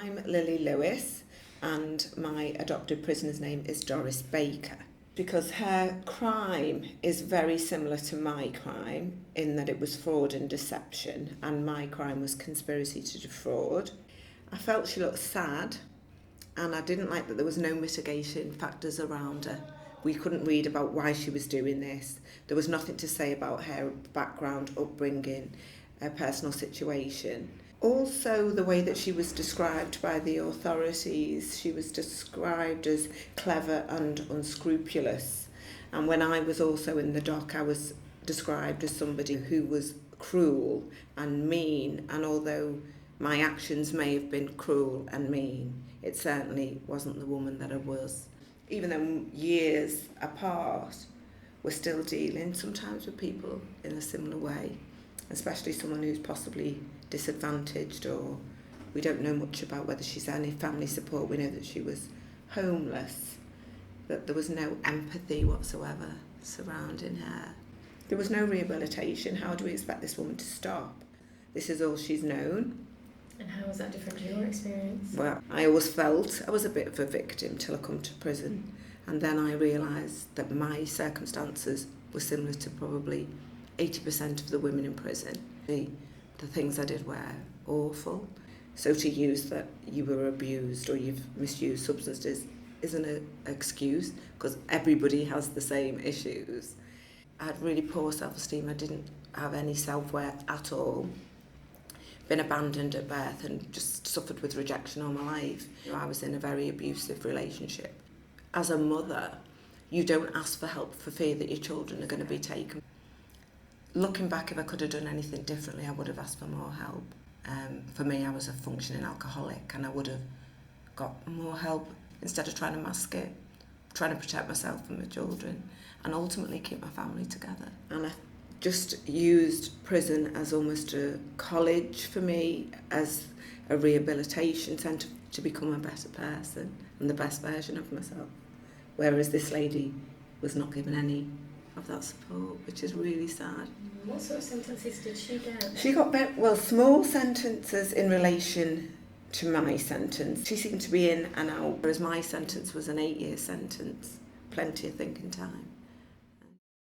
I'm Lily Lewis, and my adopted prisoner's name is Doris Baker. Because her crime is very similar to my crime in that it was fraud and deception, and my crime was conspiracy to defraud. I felt she looked sad, and I didn't like that there was no mitigation factors around her. We couldn't read about why she was doing this. There was nothing to say about her background, upbringing, her personal situation. Also, the way that she was described by the authorities, she was described as clever and unscrupulous. And when I was also in the dock, I was described as somebody who was cruel and mean. And although my actions may have been cruel and mean, it certainly wasn't the woman that I was. Even though years apart, we're still dealing sometimes with people in a similar way, especially someone who's possibly disadvantaged, or we don't know much about whether she's had any family support. We know that she was homeless, that there was no empathy whatsoever surrounding her. There was no rehabilitation. How do we expect this woman to stop? This is all she's known. And how was that different to your experience? Well, I always felt I was a bit of a victim till I come to prison, and then I realised that my circumstances were similar to probably 80% of the women in prison. The things I did were awful. So to use that you were abused or you've misused substances isn't an excuse, because everybody has the same issues. I had really poor self-esteem. I didn't have any self-worth at all. Been abandoned at birth and just suffered with rejection all my life. I was in a very abusive relationship. As a mother, you don't ask for help for fear that your children are going to be taken. Looking back, if I could have done anything differently, I would have asked for more help. For me, I was a functioning alcoholic, and I would have got more help instead of trying to mask it, trying to protect myself and my children, and ultimately keep my family together. And I just used prison as almost a college for me, as a rehabilitation centre to become a better person and the best version of myself. Whereas this lady was not given any of that support, which is really sad. What sort of sentences did she get? She got small sentences in relation to my sentence. She seemed to be in and out, whereas my sentence was an 8-year sentence. Plenty of thinking time.